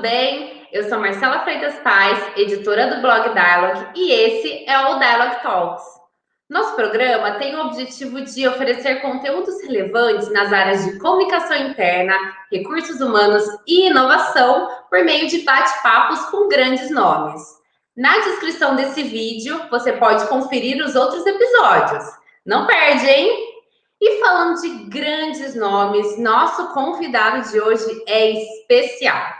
tudo bem? Eu sou Marcela Freitas Paz, editora do blog Dialogue, e esse é o Dialogue Talks. Nosso programa tem o objetivo de oferecer conteúdos relevantes nas áreas de comunicação interna, recursos humanos e inovação por meio de bate-papos com grandes nomes. Na descrição desse vídeo, você pode conferir os outros episódios. Não perde, hein? E falando de grandes nomes, nosso convidado de hoje é especial.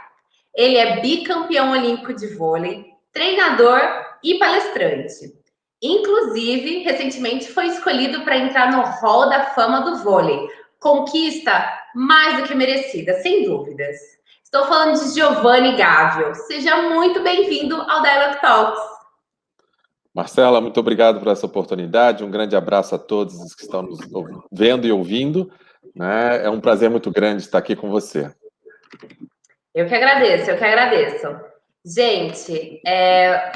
Ele é bicampeão olímpico de vôlei, treinador e palestrante. Inclusive, recentemente foi escolhido para entrar no Hall da Fama do Vôlei. Conquista mais do que merecida, sem dúvidas. Estou falando de Giovanni Gávio. Seja muito bem-vindo ao Dialogue Talks. Marcela, muito obrigado por essa oportunidade. Um grande abraço a todos os que estão nos vendo e ouvindo. É um prazer muito grande estar aqui com você. Eu que agradeço. Gente,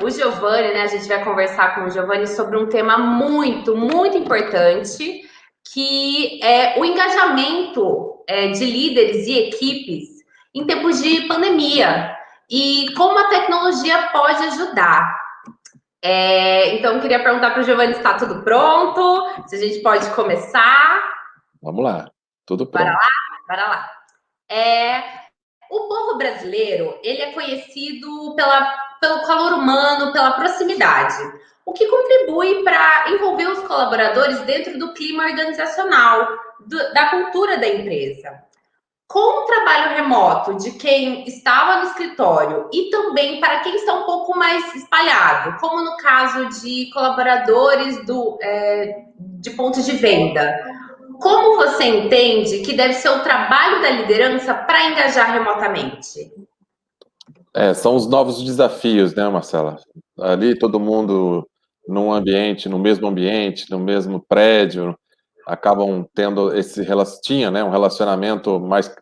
o Giovanni, né? A gente vai conversar com o Giovanni sobre um tema muito, muito importante, que é o engajamento de líderes e equipes em tempos de pandemia e como a tecnologia pode ajudar. Então, eu queria perguntar para o Giovanni se está tudo pronto, se a gente pode começar. Vamos lá, tudo pronto. Bora lá. O povo brasileiro, ele é conhecido pelo calor humano, pela proximidade, o que contribui para envolver os colaboradores dentro do clima organizacional, da cultura da empresa. Com o trabalho remoto de quem estava no escritório e também para quem está um pouco mais espalhado, como no caso de colaboradores de pontos de venda, como você entende que deve ser o trabalho da liderança para engajar remotamente? São os novos desafios, né, Marcela? Ali todo mundo no mesmo ambiente, no mesmo prédio, acabam tendo tinha, né, um relacionamento mais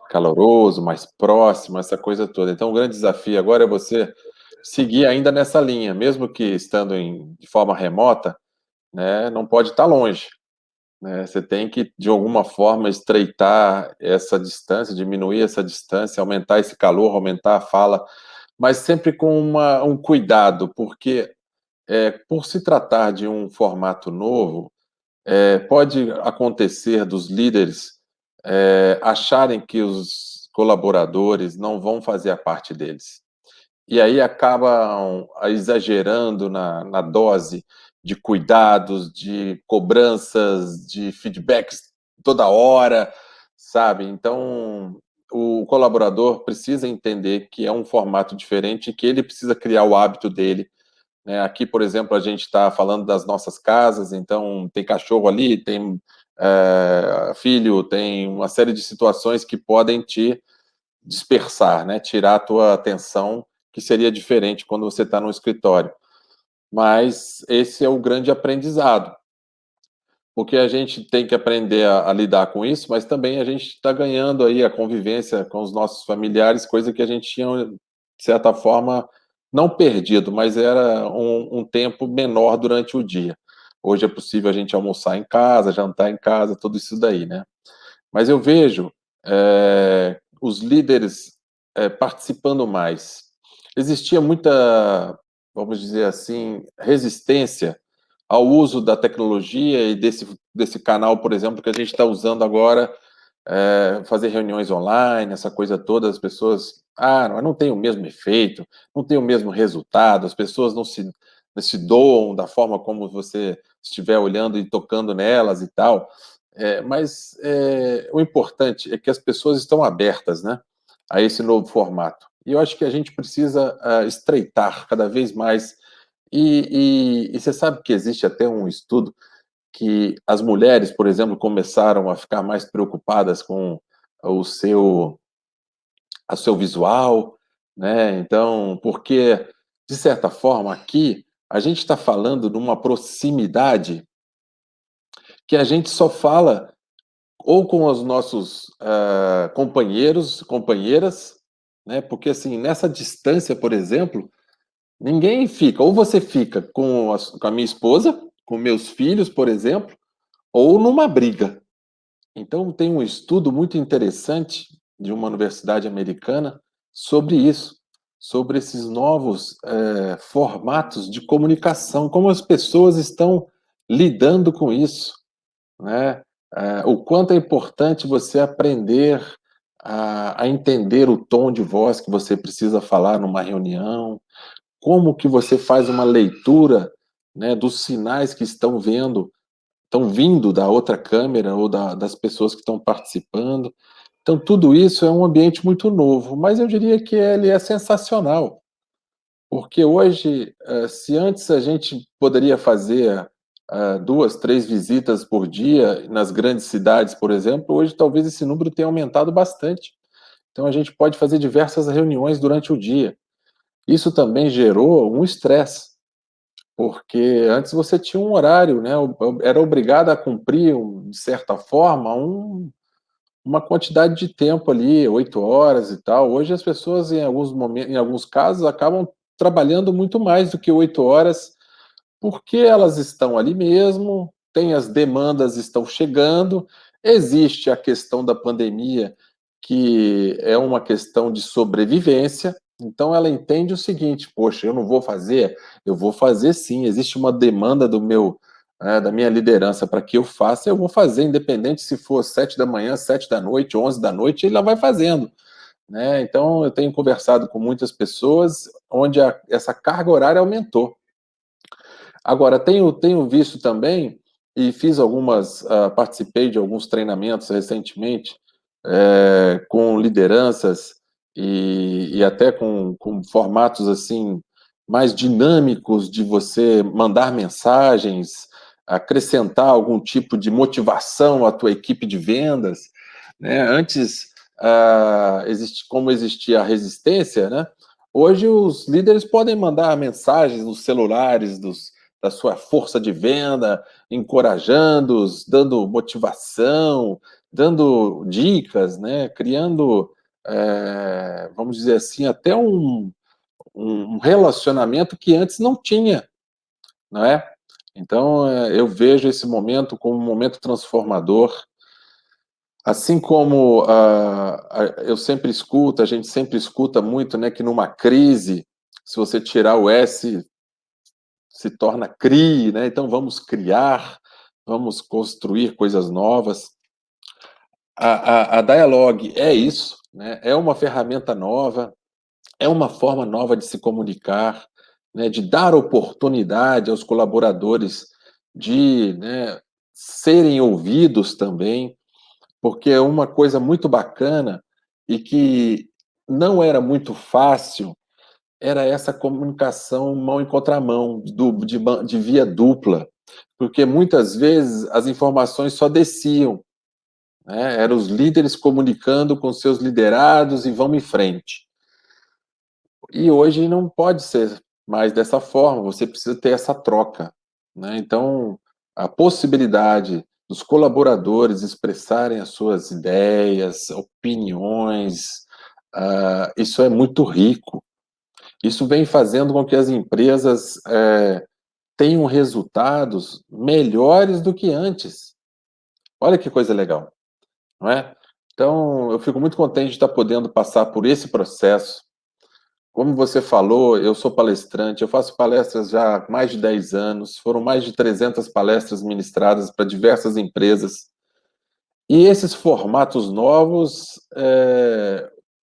caloroso, mais próximo, essa coisa toda. Então, o grande desafio agora é você seguir ainda nessa linha, mesmo que estando de forma remota, né, não pode estar longe, né? Você tem que, de alguma forma, estreitar essa distância, diminuir essa distância, aumentar esse calor, aumentar a fala, mas sempre com um cuidado, porque por se tratar de um formato novo, pode acontecer dos líderes acharem que os colaboradores não vão fazer a parte deles. E aí acabam exagerando na dose de cuidados, de cobranças, de feedbacks toda hora, sabe? Então, o colaborador precisa entender que é um formato diferente e que ele precisa criar o hábito dele, né? Aqui, por exemplo, a gente está falando das nossas casas, então tem cachorro ali, tem filho, tem uma série de situações que podem te dispersar, né? Tirar a tua atenção, que seria diferente quando você está no escritório. Mas esse é o grande aprendizado, porque a gente tem que aprender a lidar com isso, mas também a gente está ganhando aí a convivência com os nossos familiares, coisa que a gente tinha, de certa forma, não perdido, mas era um tempo menor durante o dia. Hoje é possível a gente almoçar em casa, jantar em casa, tudo isso daí, né? Mas eu vejo os líderes participando mais. Existia muita, vamos dizer assim, resistência ao uso da tecnologia e desse canal, por exemplo, que a gente está usando agora, fazer reuniões online, essa coisa toda, as pessoas, não tem o mesmo efeito, não tem o mesmo resultado, as pessoas não se doam da forma como você estiver olhando e tocando nelas e tal. Mas o importante é que as pessoas estão abertas, né, a esse novo formato. E eu acho que a gente precisa estreitar cada vez mais. E você sabe que existe até um estudo que as mulheres, por exemplo, começaram a ficar mais preocupadas com o seu visual, né? Então, porque, de certa forma, aqui a gente está falando de uma proximidade que a gente só fala ou com os nossos companheiros, companheiras, né? Porque, assim, nessa distância, por exemplo, ninguém fica. Ou você fica com a minha esposa, com meus filhos, por exemplo, ou numa briga. Então, tem um estudo muito interessante de uma universidade americana sobre isso, sobre esses novos formatos de comunicação, como as pessoas estão lidando com isso, né? O quanto é importante você aprender a entender o tom de voz que você precisa falar numa reunião, como que você faz uma leitura, né, dos sinais que estão vindo da outra câmera ou das pessoas que estão participando. Então, tudo isso é um ambiente muito novo, mas eu diria que ele é sensacional, porque hoje, se antes a gente poderia fazer 2, 3 visitas por dia nas grandes cidades, por exemplo, hoje talvez esse número tenha aumentado bastante. Então, a gente pode fazer diversas reuniões durante o dia. Isso também gerou um estresse, porque antes você tinha um horário, né? Era obrigado a cumprir, de certa forma, uma quantidade de tempo ali, 8 horas e tal. Hoje as pessoas, em alguns momentos, em alguns casos, acabam trabalhando muito mais do que 8 horas, porque elas estão ali mesmo, tem as demandas estão chegando, existe a questão da pandemia, que é uma questão de sobrevivência, então ela entende o seguinte: poxa, eu não vou fazer? Eu vou fazer sim, existe uma demanda da minha liderança para que eu faça, eu vou fazer, independente se for 7 da manhã, 7 da noite, 11 da noite, ele vai fazendo, né? Então eu tenho conversado com muitas pessoas onde essa carga horária aumentou. Agora, tenho visto também, e fiz participei de alguns treinamentos recentemente, com lideranças e até com formatos assim mais dinâmicos de você mandar mensagens, acrescentar algum tipo de motivação à tua equipe de vendas, né? Antes, como existia a resistência, né? Hoje os líderes podem mandar mensagens nos celulares da sua força de venda, encorajando-os, dando motivação, dando dicas, né? Criando, vamos dizer assim, até um relacionamento que antes não tinha, não é? Então, eu vejo esse momento como um momento transformador. Assim como a gente sempre escuta muito, né, que numa crise, se você tirar o S, se torna CRI, né? Então vamos criar, vamos construir coisas novas. A Dialogue é isso, né? É uma ferramenta nova, é uma forma nova de se comunicar, né? De dar oportunidade aos colaboradores de, né, serem ouvidos também, porque é uma coisa muito bacana e que não era muito fácil, era essa comunicação mão em contramão, de via dupla, porque muitas vezes as informações só desciam, né? Eram os líderes comunicando com seus liderados e vamos em frente. E hoje não pode ser mais dessa forma, você precisa ter essa troca, né? Então, a possibilidade dos colaboradores expressarem as suas ideias, opiniões, isso é muito rico. Isso vem fazendo com que as empresas tenham resultados melhores do que antes. Olha que coisa legal, não é? Então, eu fico muito contente de estar podendo passar por esse processo. Como você falou, eu sou palestrante, eu faço palestras já há mais de 10 anos, foram mais de 300 palestras ministradas para diversas empresas. E esses formatos novos,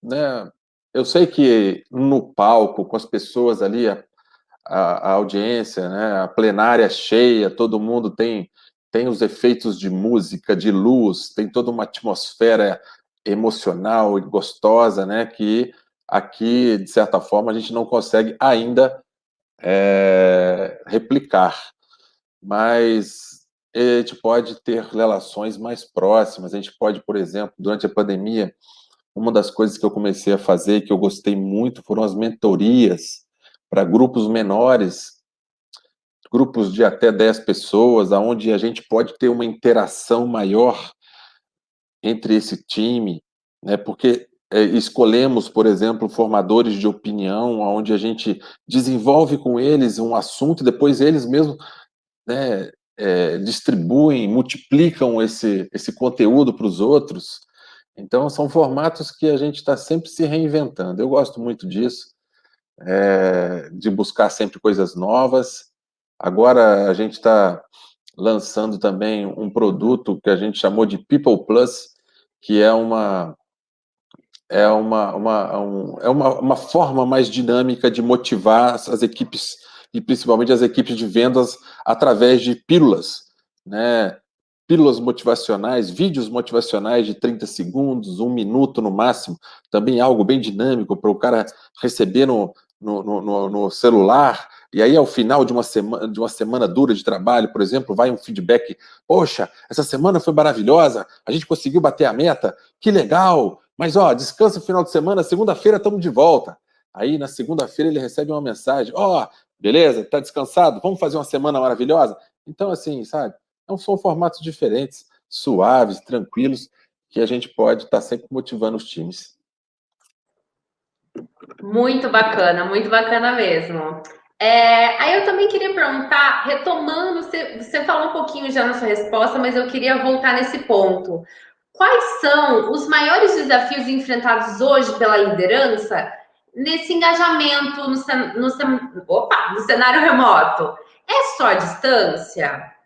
né, eu sei que no palco, com as pessoas ali, a audiência, né, a plenária cheia, todo mundo tem os efeitos de música, de luz, tem toda uma atmosfera emocional e gostosa, né, que aqui, de certa forma, a gente não consegue ainda replicar, mas a gente pode ter relações mais próximas, a gente pode, por exemplo, durante a pandemia, uma das coisas que eu comecei a fazer, que eu gostei muito, foram as mentorias para grupos menores, grupos de até 10 pessoas, onde a gente pode ter uma interação maior entre esse time, né? Porque escolhemos, por exemplo, formadores de opinião, onde a gente desenvolve com eles um assunto, e depois eles mesmos, né, distribuem, multiplicam esse conteúdo para os outros. Então, são formatos que a gente está sempre se reinventando. Eu gosto muito disso, de buscar sempre coisas novas. Agora, a gente está lançando também um produto que a gente chamou de People Plus, que é uma forma mais dinâmica de motivar as equipes, e principalmente as equipes de vendas, através de pílulas, né? Pílulas motivacionais, vídeos motivacionais de 30 segundos, 1 minuto no máximo, também algo bem dinâmico para o cara receber no celular, e aí ao final de uma semana dura de trabalho, por exemplo, vai um feedback: poxa, essa semana foi maravilhosa, a gente conseguiu bater a meta, que legal, mas ó, descansa o final de semana, segunda-feira estamos de volta. Aí na segunda-feira ele recebe uma mensagem: ó, beleza, tá descansado? Vamos fazer uma semana maravilhosa? Então, assim, sabe? Então, são formatos diferentes, suaves, tranquilos, que a gente pode estar sempre motivando os times. Muito bacana mesmo. Aí eu também queria perguntar, retomando, você falou um pouquinho já na sua resposta, mas eu queria voltar nesse ponto. Quais são os maiores desafios enfrentados hoje pela liderança nesse engajamento no cenário remoto? É só a distância?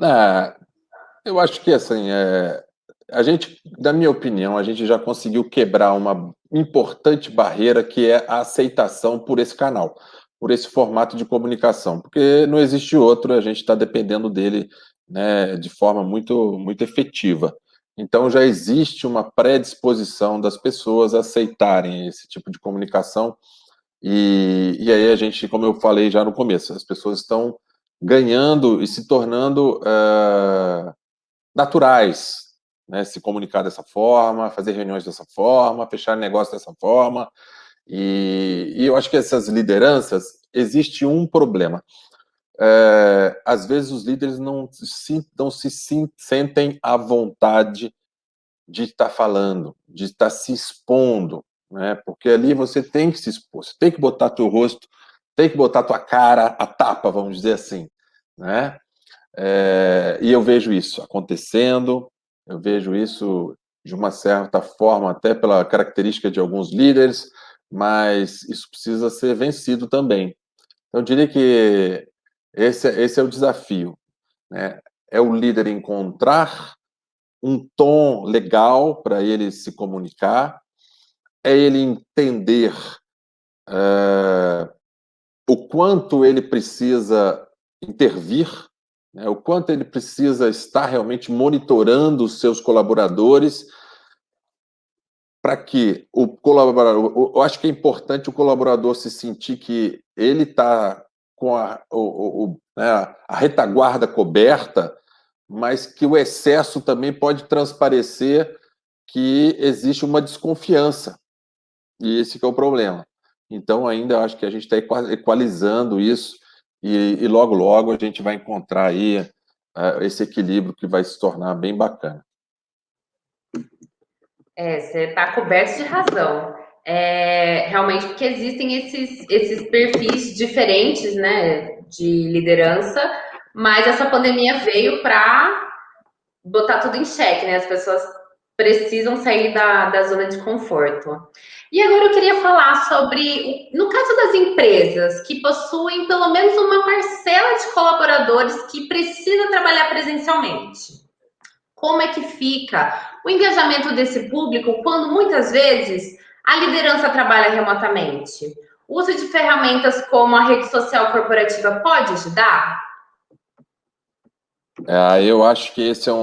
Ah, eu acho que, assim, a gente, na minha opinião, a gente já conseguiu quebrar uma importante barreira, que é a aceitação por esse canal, por esse formato de comunicação, porque não existe outro, a gente está dependendo dele, né, de forma muito, muito efetiva. Então, já existe uma predisposição das pessoas a aceitarem esse tipo de comunicação, e aí a gente, como eu falei já no começo, as pessoas estão ganhando e se tornando naturais, né? Se comunicar dessa forma, fazer reuniões dessa forma, fechar negócio dessa forma. E eu acho que essas lideranças, existe um problema. Às vezes os líderes não se sentem à vontade de estar falando, de estar se expondo, né? Porque ali você tem que se expor, você tem que botar teu rosto, tem que botar tua cara a tapa, vamos dizer assim, né? E eu vejo isso acontecendo, eu vejo isso de uma certa forma, até pela característica de alguns líderes, mas isso precisa ser vencido também. Então, eu diria que esse é o desafio, né? É o líder encontrar um tom legal para ele se comunicar, é ele entender o quanto ele precisa intervir, né, o quanto ele precisa estar realmente monitorando os seus colaboradores, para que o colaborador, eu acho que é importante o colaborador se sentir que ele está com né, a retaguarda coberta, mas que o excesso também pode transparecer que existe uma desconfiança, e esse que é o problema. Então, ainda acho que a gente está equalizando isso, e logo, logo a gente vai encontrar aí esse equilíbrio que vai se tornar bem bacana. Você está coberto de razão. Realmente, porque existem esses perfis diferentes, né, de liderança, mas essa pandemia veio para botar tudo em xeque, né? As pessoas precisam sair da zona de conforto. E agora eu queria falar sobre, no caso das empresas que possuem pelo menos uma parcela de colaboradores que precisa trabalhar presencialmente. Como é que fica o engajamento desse público quando muitas vezes a liderança trabalha remotamente? O uso de ferramentas como a rede social corporativa pode ajudar? Eu acho que esse é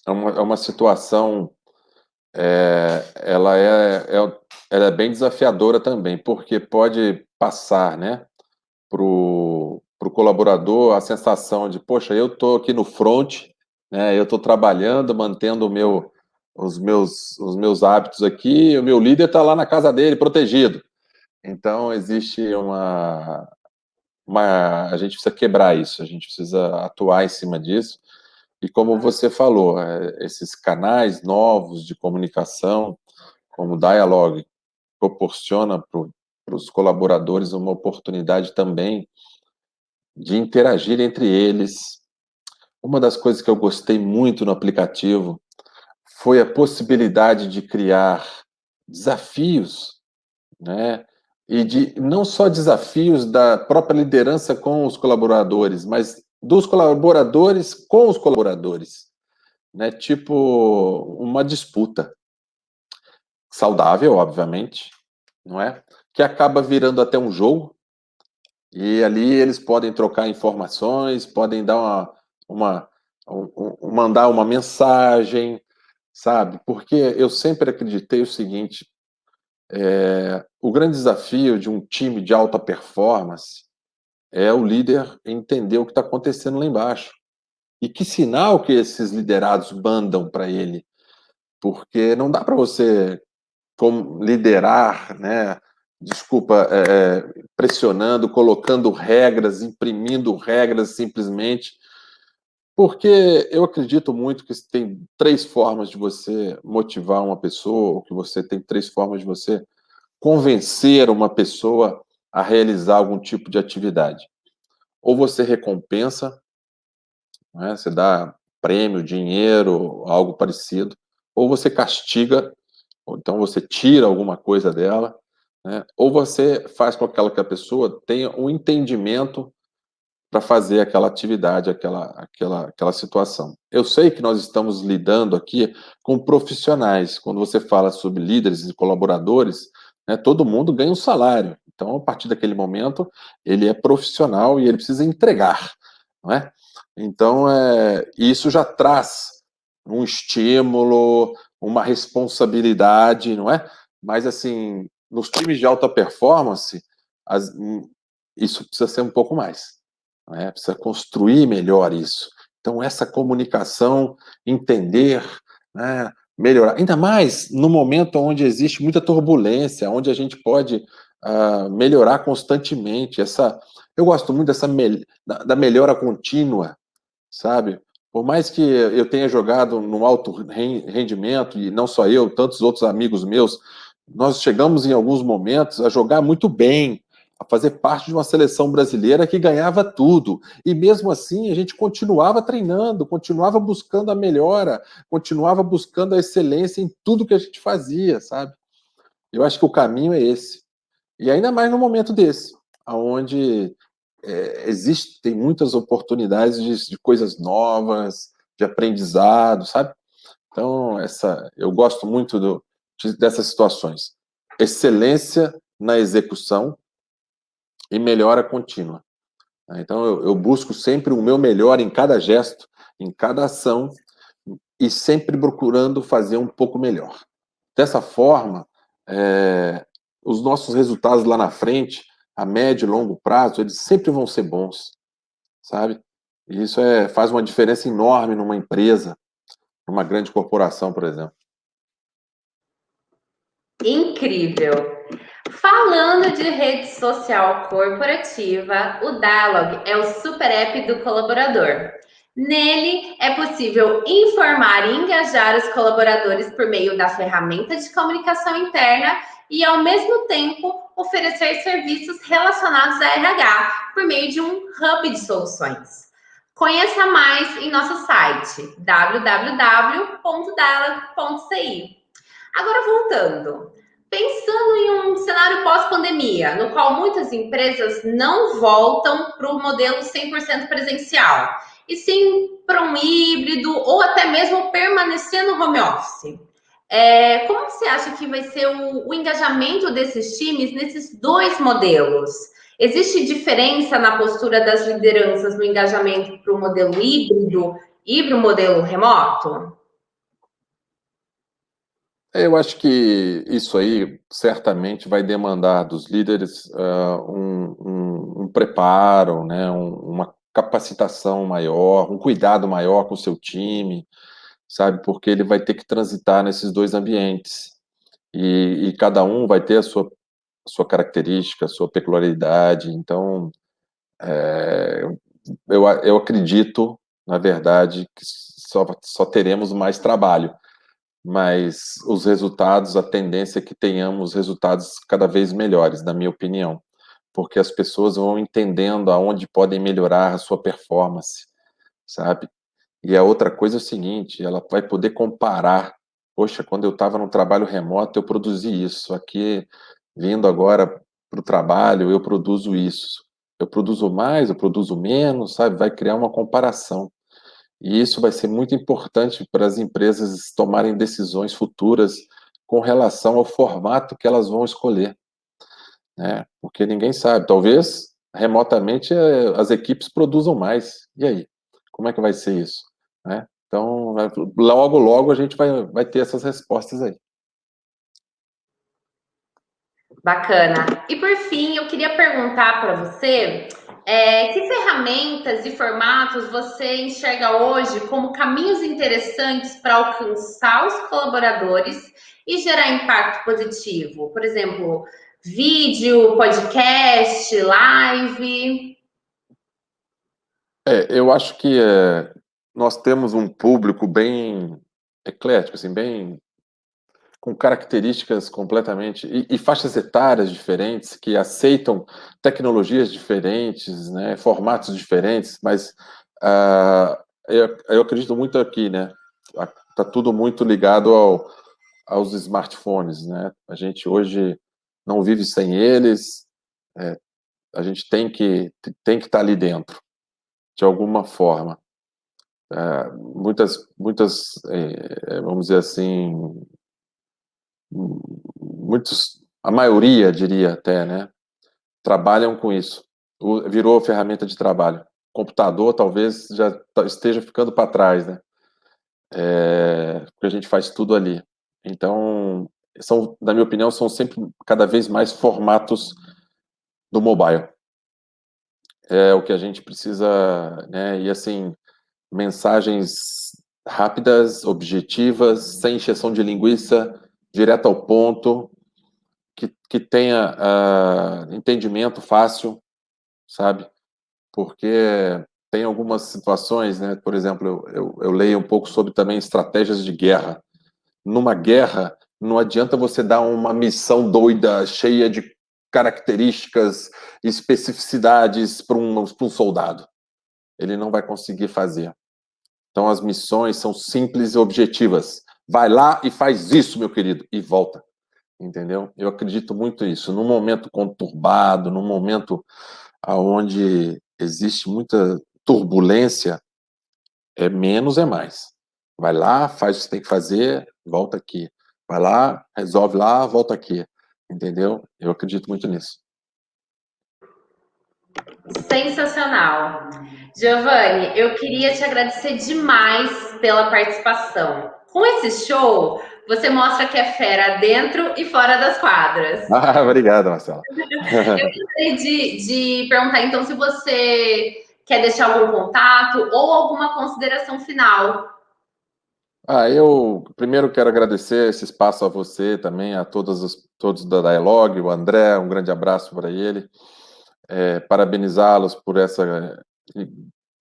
uma situação, ela é bem desafiadora também, porque pode passar, né, para o colaborador a sensação de, poxa, eu estou aqui no front, né, eu estou trabalhando, mantendo os meus hábitos aqui, o meu líder está lá na casa dele, protegido. Então, existe a gente precisa quebrar isso, a gente precisa atuar em cima disso. E como você falou, esses canais novos de comunicação, como o Dialogue, proporciona para os colaboradores uma oportunidade também de interagir entre eles, uma das coisas que eu gostei muito no aplicativo foi a possibilidade de criar desafios, né? E de não só desafios da própria liderança com os colaboradores, mas dos colaboradores com os colaboradores, né? Tipo uma disputa saudável, obviamente, não é? Que acaba virando até um jogo, e ali eles podem trocar informações, podem dar mandar uma mensagem, sabe? Porque eu sempre acreditei o seguinte: o grande desafio de um time de alta performance é o líder entender o que está acontecendo lá embaixo. E que sinal que esses liderados mandam para ele? Porque não dá para você como liderar, né? Desculpa, pressionando, colocando regras, imprimindo regras simplesmente, porque eu acredito muito que tem três formas de você motivar uma pessoa, ou que você tem três formas de você convencer uma pessoa a realizar algum tipo de atividade. Ou você recompensa, né? Você dá prêmio, dinheiro, algo parecido, ou você castiga, ou então você tira alguma coisa dela, né? Ou você faz com que a pessoa tenha um entendimento para fazer aquela atividade, aquela situação. Eu sei que nós estamos lidando aqui com profissionais. Quando você fala sobre líderes e colaboradores, né, todo mundo ganha um salário. Então, a partir daquele momento, ele é profissional e ele precisa entregar, não é? Então, isso já traz um estímulo, uma responsabilidade, não é? Mas, assim, nos times de alta performance, isso precisa ser um pouco mais. Né? Precisa construir melhor isso. Então, essa comunicação, entender, né, melhorar. Ainda mais no momento onde existe muita turbulência, onde a gente pode melhorar constantemente. Eu gosto muito da melhora contínua, sabe? Por mais que eu tenha jogado no alto rendimento, e não só eu, tantos outros amigos meus, nós chegamos em alguns momentos a jogar muito bem, a fazer parte de uma seleção brasileira que ganhava tudo. E mesmo assim, a gente continuava treinando, continuava buscando a melhora, continuava buscando a excelência em tudo que a gente fazia, sabe? Eu acho que o caminho é esse. E ainda mais no momento desse, onde existem muitas oportunidades de coisas novas, de aprendizado, sabe? Então, eu gosto muito dessas situações. Excelência na execução e melhora contínua. Então, eu busco sempre o meu melhor em cada gesto, em cada ação, e sempre procurando fazer um pouco melhor. Dessa forma, os nossos resultados lá na frente, a médio e longo prazo, eles sempre vão ser bons, sabe? E isso faz uma diferença enorme numa empresa, numa grande corporação, por exemplo. Incrível! Falando de rede social corporativa, o Dialog é o super app do colaborador. Nele é possível informar e engajar os colaboradores por meio da ferramenta de comunicação interna e, ao mesmo tempo, oferecer serviços relacionados a RH por meio de um hub de soluções. Conheça mais em nosso site www.dialog.ci. Agora, voltando. Pensando em um cenário pós-pandemia, no qual muitas empresas não voltam para o modelo 100% presencial, e sim para um híbrido ou até mesmo permanecer no home office. Como você acha que vai ser o engajamento desses times nesses dois modelos? Existe diferença na postura das lideranças no engajamento para o modelo híbrido e para o modelo remoto? Eu acho que isso aí certamente vai demandar dos líderes um preparo, né, uma capacitação maior, um cuidado maior com o seu time, sabe? Porque ele vai ter que transitar nesses dois ambientes. E cada um vai ter a sua característica, a sua peculiaridade. Então, eu acredito, na verdade, que só teremos mais trabalho, mas os resultados, a tendência é que tenhamos resultados cada vez melhores, na minha opinião, porque as pessoas vão entendendo aonde podem melhorar a sua performance, sabe? E a outra coisa é o seguinte, ela vai poder comparar. Poxa, quando eu estava no trabalho remoto, eu produzi isso. Aqui, vindo agora para o trabalho, eu produzo isso. Eu produzo mais, eu produzo menos, sabe? Vai criar uma comparação. E isso vai ser muito importante para as empresas tomarem decisões futuras com relação ao formato que elas vão escolher, né? Porque ninguém sabe. Talvez remotamente as equipes produzam mais. E aí? Como é que vai ser isso? Né? Então, logo, logo a gente vai ter essas respostas aí. Bacana. E por fim, eu queria perguntar para você, que ferramentas e formatos você enxerga hoje como caminhos interessantes para alcançar os colaboradores e gerar impacto positivo? Por exemplo, vídeo, podcast, live. Eu acho que nós temos um público bem eclético, assim, bem com características completamente e faixas etárias diferentes que aceitam tecnologias diferentes, né, formatos diferentes, mas eu acredito muito aqui, né? Tá tudo muito ligado aos smartphones, né? A gente hoje não vive sem eles, a gente tem que estar ali dentro de alguma forma. Vamos dizer assim, a maioria, diria até, né, trabalham com isso. Virou ferramenta de trabalho. Computador talvez já esteja ficando para trás, né? Porque a gente faz tudo ali. Então, na minha opinião, são sempre cada vez mais formatos do mobile. É o que a gente precisa, né? E assim, mensagens rápidas, objetivas, sem encheção de linguiça, direto ao ponto, que tenha entendimento fácil, sabe? Porque tem algumas situações, né? Por exemplo, eu leio um pouco sobre também estratégias de guerra. Numa guerra, não adianta você dar uma missão doida, cheia de características, especificidades para um soldado. Ele não vai conseguir fazer. Então, as missões são simples e objetivas. Vai lá e faz isso, meu querido, e volta. Entendeu? Eu acredito muito nisso. Num momento conturbado, num momento onde existe muita turbulência, menos é mais. Vai lá, faz o que você tem que fazer, volta aqui. Vai lá, resolve lá, volta aqui. Entendeu? Eu acredito muito nisso. Sensacional. Giovanni, eu queria te agradecer demais pela participação. Com esse show, você mostra que é fera dentro e fora das quadras. Obrigado, Marcela. Eu gostaria de perguntar, então, se você quer deixar algum contato ou alguma consideração final. Eu primeiro quero agradecer esse espaço a você também, a todos da Dialogue, o André, um grande abraço para ele. Parabenizá-los por essa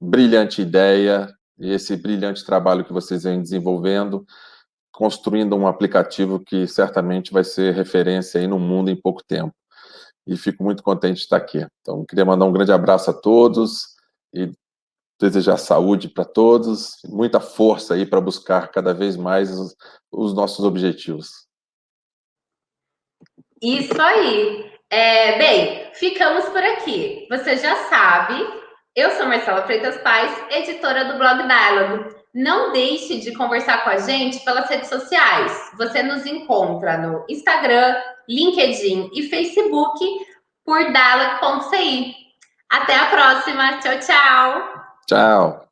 brilhante ideia e esse brilhante trabalho que vocês vêm desenvolvendo, construindo um aplicativo que certamente vai ser referência aí no mundo em pouco tempo. E fico muito contente de estar aqui. Então, queria mandar um grande abraço a todos e desejar saúde para todos, muita força aí para buscar cada vez mais os nossos objetivos. Isso aí. Bem, ficamos por aqui. Você já sabe, eu sou Marcela Freitas Paz, editora do blog Dialogue. Não deixe de conversar com a gente pelas redes sociais. Você nos encontra no Instagram, LinkedIn e Facebook por dialogue.ci. Até a próxima. Tchau, tchau. Tchau.